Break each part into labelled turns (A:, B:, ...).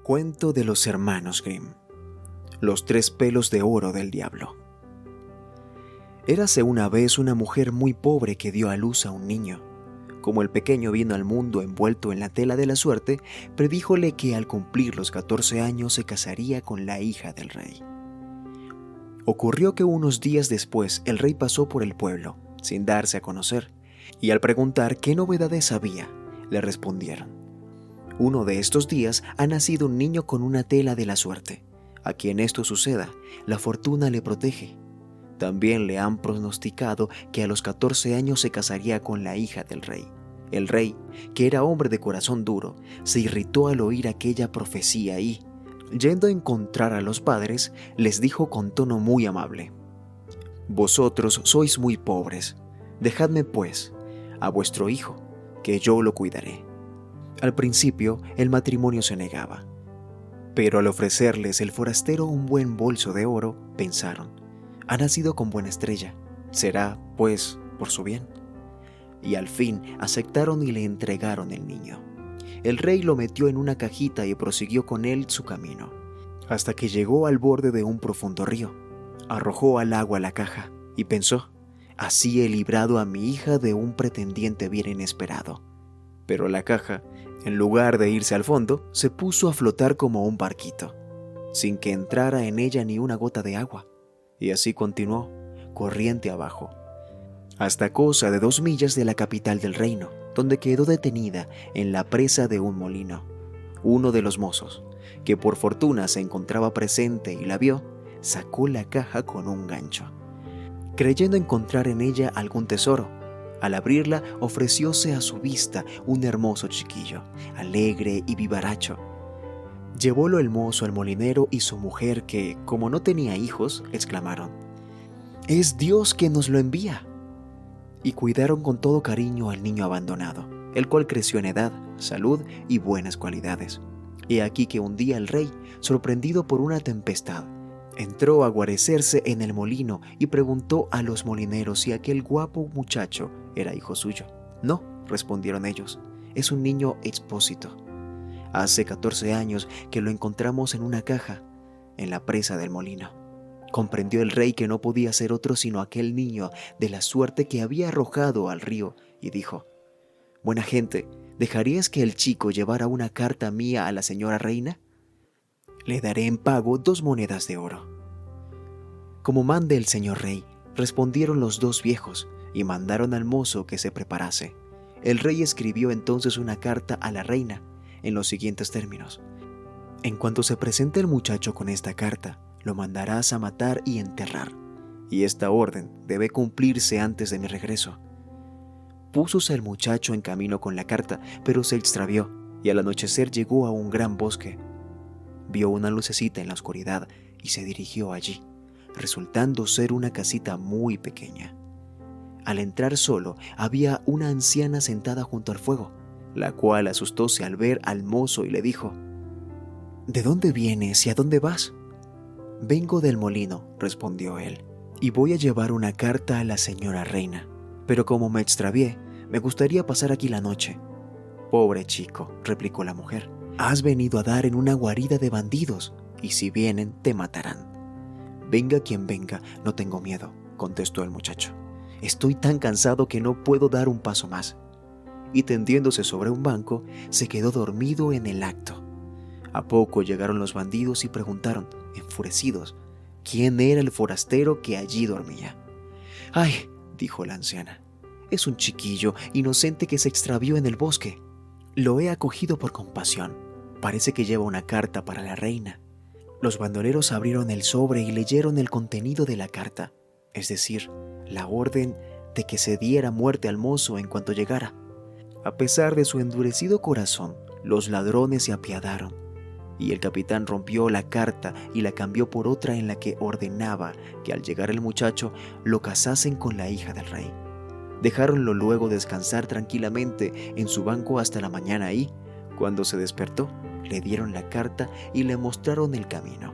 A: Cuento de los hermanos Grimm. Los 3 pelos de oro del diablo. Érase una vez una mujer muy pobre que dio a luz a un niño. Como el pequeño vino al mundo envuelto en la tela de la suerte, predíjole que al cumplir los 14 años se casaría con la hija del rey. Ocurrió que unos días después el rey pasó por el pueblo, sin darse a conocer, y al preguntar qué novedades había, le respondieron: uno de estos días ha nacido un niño con una tela de la suerte. A quien esto suceda, la fortuna le protege. También le han pronosticado que a los 14 años se casaría con la hija del rey. El rey, que era hombre de corazón duro, se irritó al oír aquella profecía y, yendo a encontrar a los padres, les dijo con tono muy amable: «Vosotros sois muy pobres. Dejadme, pues, a vuestro hijo, que yo lo cuidaré». Al principio, el matrimonio se negaba, pero al ofrecerles el forastero un buen bolso de oro, pensaron: ha nacido con buena estrella, será, pues, por su bien. Y al fin aceptaron y le entregaron el niño. El rey lo metió en una cajita y prosiguió con él su camino, hasta que llegó al borde de un profundo río. Arrojó al agua la caja y pensó: así he librado a mi hija de un pretendiente bien inesperado. Pero la caja, en lugar de irse al fondo, se puso a flotar como un barquito, sin que entrara en ella ni una gota de agua, y así continuó, corriente abajo, hasta cosa de 2 millas de la capital del reino, donde quedó detenida en la presa de un molino. Uno de los mozos, que por fortuna se encontraba presente y la vio, sacó la caja con un gancho, creyendo encontrar en ella algún tesoro. Al abrirla, ofrecióse a su vista un hermoso chiquillo, alegre y vivaracho. Llevólo el mozo al molinero y su mujer, que, como no tenía hijos, exclamaron: «¡Es Dios quien nos lo envía!». Y cuidaron con todo cariño al niño abandonado, el cual creció en edad, salud y buenas cualidades. He aquí que un día el rey, sorprendido por una tempestad, entró a guarecerse en el molino y preguntó a los molineros si aquel guapo muchacho era hijo suyo. «No», respondieron ellos, «es un niño expósito. Hace 14 años que lo encontramos en una caja, en la presa del molino». Comprendió el rey que no podía ser otro sino aquel niño de la suerte que había arrojado al río y dijo: «Buena gente, ¿dejarías que el chico llevara una carta mía a la señora reina? Le daré en pago 2 monedas de oro». «Como mande el señor rey», respondieron los 2 viejos, y mandaron al mozo que se preparase. El rey escribió entonces una carta a la reina en los siguientes términos: «En cuanto se presente el muchacho con esta carta, lo mandarás a matar y enterrar, y esta orden debe cumplirse antes de mi regreso». Púsose el muchacho en camino con la carta, pero se extravió, y al anochecer llegó a un gran bosque. Vio una lucecita en la oscuridad y se dirigió allí, resultando ser una casita muy pequeña. Al entrar solo, había una anciana sentada junto al fuego, la cual asustóse al ver al mozo y le dijo: «¿De dónde vienes y a dónde vas?». «Vengo del molino», respondió él, «y voy a llevar una carta a la señora reina, pero como me extravié, me gustaría pasar aquí la noche». «Pobre chico», replicó la mujer, «has venido a dar en una guarida de bandidos, y si vienen, te matarán». «Venga quien venga, no tengo miedo», contestó el muchacho. «Estoy tan cansado que no puedo dar un paso más». Y tendiéndose sobre un banco, se quedó dormido en el acto. A poco llegaron los bandidos y preguntaron, enfurecidos, quién era el forastero que allí dormía. «¡Ay!», dijo la anciana, «es un chiquillo inocente que se extravió en el bosque. Lo he acogido por compasión. Parece que lleva una carta para la reina». Los bandoleros abrieron el sobre y leyeron el contenido de la carta, es decir, la orden de que se diera muerte al mozo en cuanto llegara. A pesar de su endurecido corazón, los ladrones se apiadaron, y el capitán rompió la carta y la cambió por otra en la que ordenaba que al llegar el muchacho lo casasen con la hija del rey. Dejáronlo luego descansar tranquilamente en su banco hasta la mañana y, cuando se despertó, le dieron la carta y le mostraron el camino.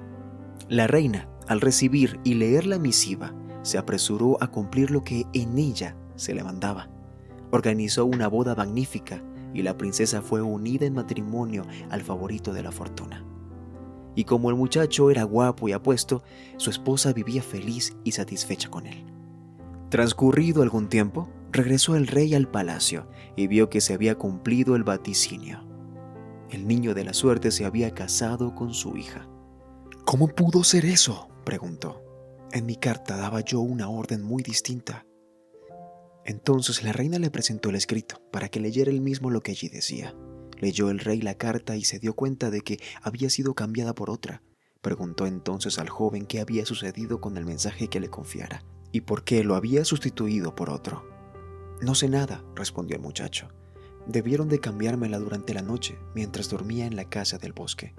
A: La reina, al recibir y leer la misiva, se apresuró a cumplir lo que en ella se le mandaba. Organizó una boda magnífica y la princesa fue unida en matrimonio al favorito de la fortuna. y como el muchacho era guapo y apuesto, su esposa vivía feliz y satisfecha con él. Transcurrido algún tiempo, regresó el rey al palacio y vio que se había cumplido el vaticinio. El niño de la suerte se había casado con su hija. «¿Cómo pudo ser eso?», preguntó. «En mi carta daba yo una orden muy distinta». Entonces la reina le presentó el escrito para que leyera él mismo lo que allí decía. Leyó el rey la carta y se dio cuenta de que había sido cambiada por otra. Preguntó entonces al joven qué había sucedido con el mensaje que le confiara y por qué lo había sustituido por otro. «No sé nada», respondió el muchacho. «Debieron de cambiármela durante la noche mientras dormía en la casa del bosque».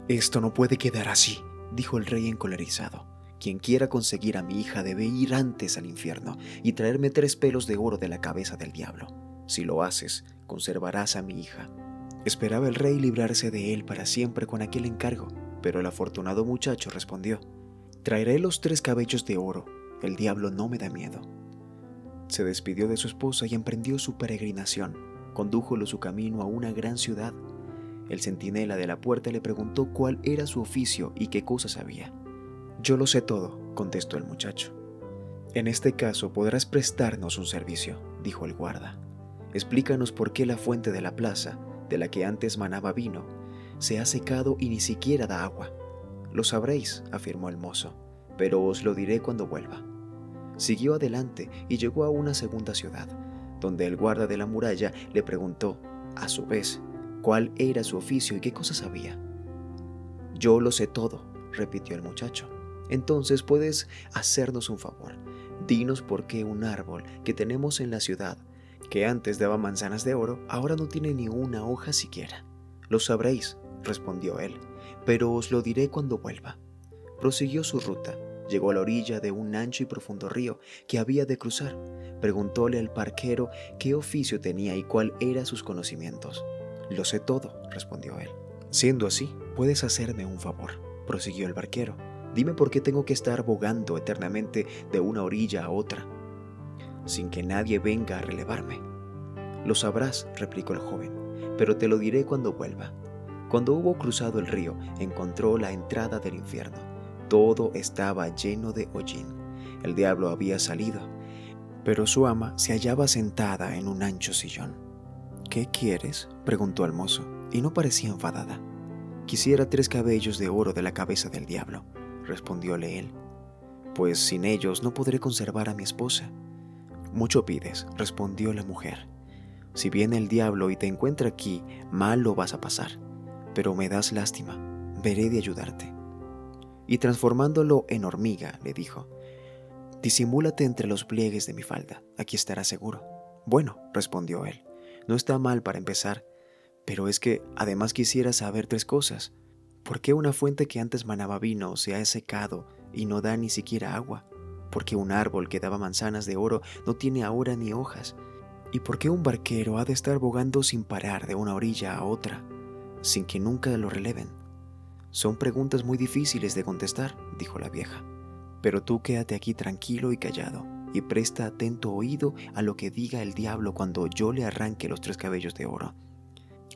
A: «Esto no puede quedar así», dijo el rey encolerizado. «Quien quiera conseguir a mi hija debe ir antes al infierno y traerme 3 pelos de oro de la cabeza del diablo. Si lo haces, conservarás a mi hija». Esperaba el rey librarse de él para siempre con aquel encargo, pero el afortunado muchacho respondió: «Traeré los 3 cabellos de oro, el diablo no me da miedo». Se despidió de su esposa y emprendió su peregrinación. Condújolo su camino a una gran ciudad. El centinela de la puerta le preguntó cuál era su oficio y qué cosas sabía. «Yo lo sé todo», contestó el muchacho. «En este caso podrás prestarnos un servicio», dijo el guarda. «Explícanos por qué la fuente de la plaza, de la que antes manaba vino, se ha secado y ni siquiera da agua». «Lo sabréis», afirmó el mozo, «pero os lo diré cuando vuelva». Siguió adelante y llegó a una segunda ciudad, donde el guarda de la muralla le preguntó, a su vez, cuál era su oficio y qué cosas sabía. «Yo lo sé todo», repitió el muchacho. «Entonces puedes hacernos un favor. Dinos por qué un árbol que tenemos en la ciudad, que antes daba manzanas de oro, ahora no tiene ni una hoja siquiera». «Lo sabréis», respondió él, «pero os lo diré cuando vuelva». Prosiguió su ruta. Llegó a la orilla de un ancho y profundo río que había de cruzar. Preguntóle al barquero qué oficio tenía y cuál eran sus conocimientos. «Lo sé todo», respondió él. «Siendo así, puedes hacerme un favor», prosiguió el barquero. «Dime por qué tengo que estar bogando eternamente de una orilla a otra, sin que nadie venga a relevarme». «Lo sabrás», replicó el joven, «pero te lo diré cuando vuelva». Cuando hubo cruzado el río, encontró la entrada del infierno. Todo estaba lleno de hollín. El diablo había salido, pero su ama se hallaba sentada en un ancho sillón. «¿Qué quieres?», preguntó al mozo, y no parecía enfadada. «Quisiera 3 cabellos de oro de la cabeza del diablo», respondióle él, «pues sin ellos no podré conservar a mi esposa». «Mucho pides», respondió la mujer. «Si viene el diablo y te encuentra aquí, mal lo vas a pasar, pero me das lástima, veré de ayudarte». Y transformándolo en hormiga, le dijo: «Disimúlate entre los pliegues de mi falda, aquí estarás seguro». «Bueno», respondió él, «no está mal para empezar, pero es que además quisiera saber 3 cosas. ¿Por qué una fuente que antes manaba vino se ha secado y no da ni siquiera agua? ¿Por qué un árbol que daba manzanas de oro no tiene ahora ni hojas? ¿Y por qué un barquero ha de estar bogando sin parar de una orilla a otra, sin que nunca lo releven?» «Son preguntas muy difíciles de contestar», dijo la vieja, «pero tú quédate aquí tranquilo y callado, y presta atento oído a lo que diga el diablo cuando yo le arranque los 3 cabellos de oro».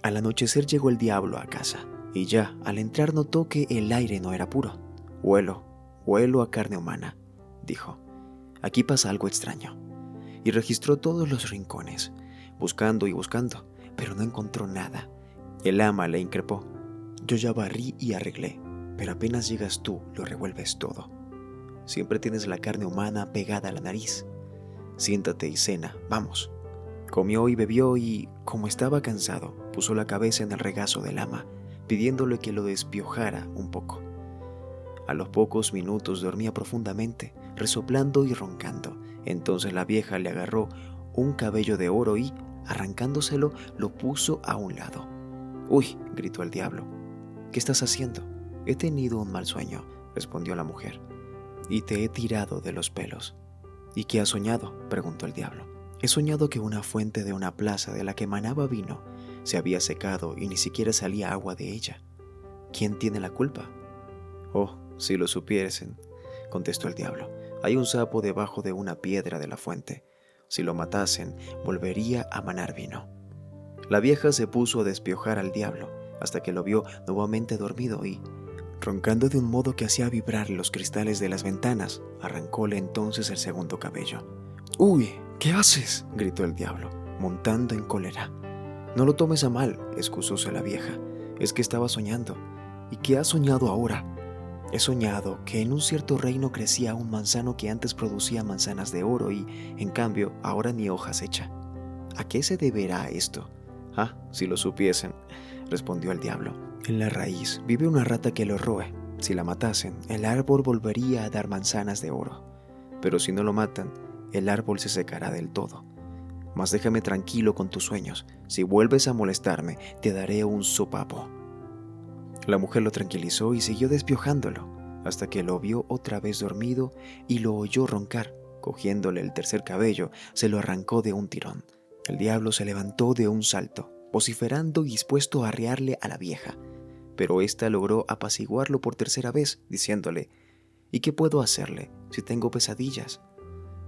A: Al anochecer llegó el diablo a casa, y ya al entrar notó que el aire no era puro. Huelo a carne humana», dijo. «Aquí pasa algo extraño». Y registró todos los rincones, buscando y buscando, pero no encontró nada. El ama le increpó: «Yo ya barrí y arreglé, pero apenas llegas tú lo revuelves todo. Siempre tienes la carne humana pegada a la nariz. Siéntate y cena, vamos». Comió y bebió y, como estaba cansado, puso la cabeza en el regazo del ama, pidiéndole que lo despiojara un poco. A los pocos minutos dormía profundamente, resoplando y roncando. Entonces la vieja le agarró un cabello de oro y, arrancándoselo, lo puso a un lado. «¡Uy!», gritó el diablo. «¿Qué estás haciendo?». «He tenido un mal sueño», respondió la mujer, «y te he tirado de los pelos». «¿Y qué has soñado?», preguntó el diablo. «He soñado que una fuente de una plaza de la que manaba vino se había secado y ni siquiera salía agua de ella. ¿Quién tiene la culpa?». «Oh, si lo supiesen», contestó el diablo. «Hay un sapo debajo de una piedra de la fuente. Si lo matasen, volvería a manar vino». La vieja se puso a despiojar al diablo hasta que lo vio nuevamente dormido y, Roncando de un modo que hacía vibrar los cristales de las ventanas, arrancóle entonces el segundo cabello. «¡Uy! ¿Qué haces?», gritó el diablo, montando en cólera. «No lo tomes a mal», excusóse la vieja. «Es que estaba soñando». «¿Y qué has soñado ahora?». «He soñado que en un cierto reino crecía un manzano que antes producía manzanas de oro y, en cambio, ahora ni hojas echa». «¿A qué se deberá esto?». «Ah, si lo supiesen», respondió el diablo. «En la raíz vive una rata que lo roe. Si la matasen, el árbol volvería a dar manzanas de oro. Pero si no lo matan, el árbol se secará del todo. Mas déjame tranquilo con tus sueños. Si vuelves a molestarme, te daré un sopapo». La mujer lo tranquilizó y siguió despiojándolo, hasta que lo vio otra vez dormido y lo oyó roncar. Cogiéndole el tercer cabello, se lo arrancó de un tirón. El diablo se levantó de un salto, vociferando y dispuesto a arrearle a la vieja. Pero ésta logró apaciguarlo por tercera vez, diciéndole: «¿Y qué puedo hacerle si tengo pesadillas?».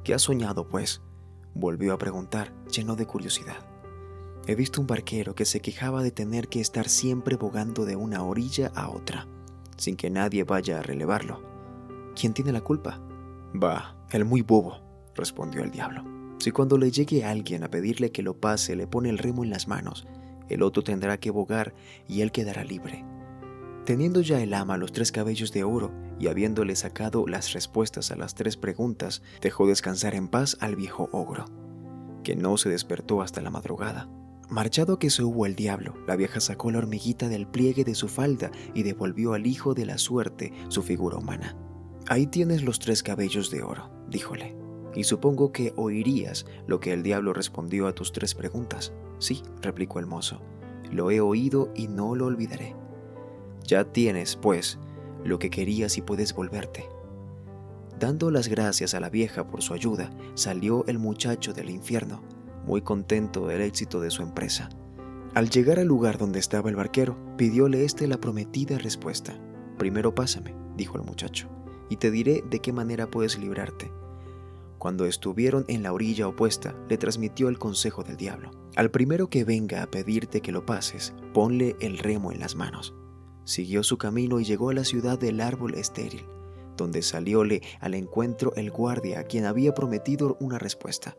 A: «¿Qué has soñado, pues?», volvió a preguntar, lleno de curiosidad. «He visto un barquero que se quejaba de tener que estar siempre bogando de una orilla a otra, sin que nadie vaya a relevarlo. ¿Quién tiene la culpa?». «Bah, el muy bobo», respondió el diablo. «Si cuando le llegue alguien a pedirle que lo pase le pone el remo en las manos, el otro tendrá que bogar y él quedará libre». Teniendo ya el ama los 3 cabellos de oro y habiéndole sacado las respuestas a las 3 preguntas, dejó descansar en paz al viejo ogro, que no se despertó hasta la madrugada. Marchado que se hubo el diablo, la vieja sacó la hormiguita del pliegue de su falda y devolvió al hijo de la suerte su figura humana. «Ahí tienes los 3 cabellos de oro», díjole, «y supongo que oirías lo que el diablo respondió a tus 3 preguntas». «Sí», replicó el mozo, «lo he oído y no lo olvidaré». «Ya tienes, pues, lo que querías y puedes volverte». Dando las gracias a la vieja por su ayuda, salió el muchacho del infierno, muy contento del éxito de su empresa. Al llegar al lugar donde estaba el barquero, pidióle la prometida respuesta. «Primero pásame», dijo el muchacho, «y te diré de qué manera puedes librarte». Cuando estuvieron en la orilla opuesta, le transmitió el consejo del diablo. «Al primero que venga a pedirte que lo pases, ponle el remo en las manos». Siguió su camino y llegó a la ciudad del árbol estéril, donde salióle al encuentro el guardia a quien había prometido una respuesta.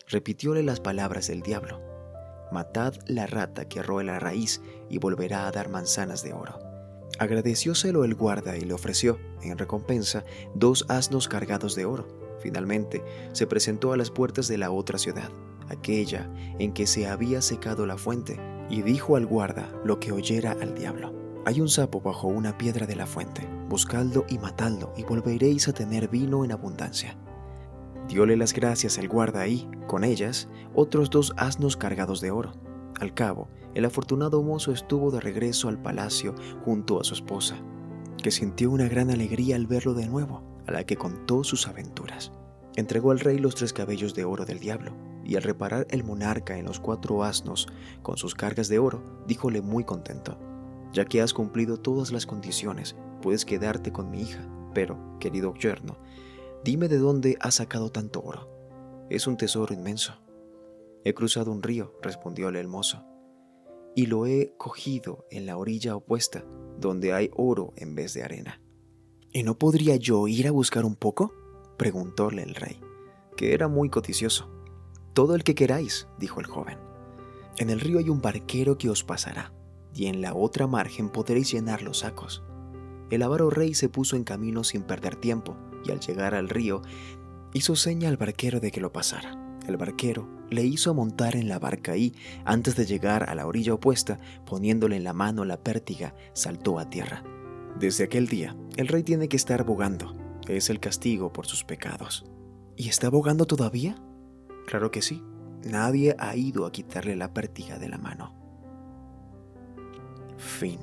A: Repitióle las palabras del diablo: «Matad la rata que roe la raíz y volverá a dar manzanas de oro». Agradecióselo el guarda y le ofreció, en recompensa, 2 asnos cargados de oro. Finalmente, se presentó a las puertas de la otra ciudad, aquella en que se había secado la fuente, y dijo al guarda lo que oyera al diablo: «Hay un sapo bajo una piedra de la fuente. Buscadlo y matadlo, y volveréis a tener vino en abundancia». Dióle las gracias el guarda y, con ellas, otros 2 asnos cargados de oro. Al cabo, el afortunado mozo estuvo de regreso al palacio junto a su esposa, que sintió una gran alegría al verlo de nuevo, a la que contó sus aventuras. Entregó al rey los 3 cabellos de oro del diablo, y al reparar el monarca en los 4 asnos con sus cargas de oro, díjole muy contento: «Ya que has cumplido todas las condiciones, puedes quedarte con mi hija, pero, querido yerno, dime de dónde has sacado tanto oro. Es un tesoro inmenso». «He cruzado un río», respondióle el mozo, «y lo he cogido en la orilla opuesta, donde hay oro en vez de arena». «¿Y no podría yo ir a buscar un poco?», preguntóle el rey, que era muy codicioso. «Todo el que queráis», dijo el joven. «En el río hay un barquero que os pasará, y en la otra margen podréis llenar los sacos». El avaro rey se puso en camino sin perder tiempo, y al llegar al río, hizo seña al barquero de que lo pasara. El barquero le hizo montar en la barca y, antes de llegar a la orilla opuesta, poniéndole en la mano la pértiga, saltó a tierra. Desde aquel día, el rey tiene que estar bogando. Es el castigo por sus pecados. ¿Y está bogando todavía? Claro que sí. Nadie ha ido a quitarle la pértiga de la mano. Fin.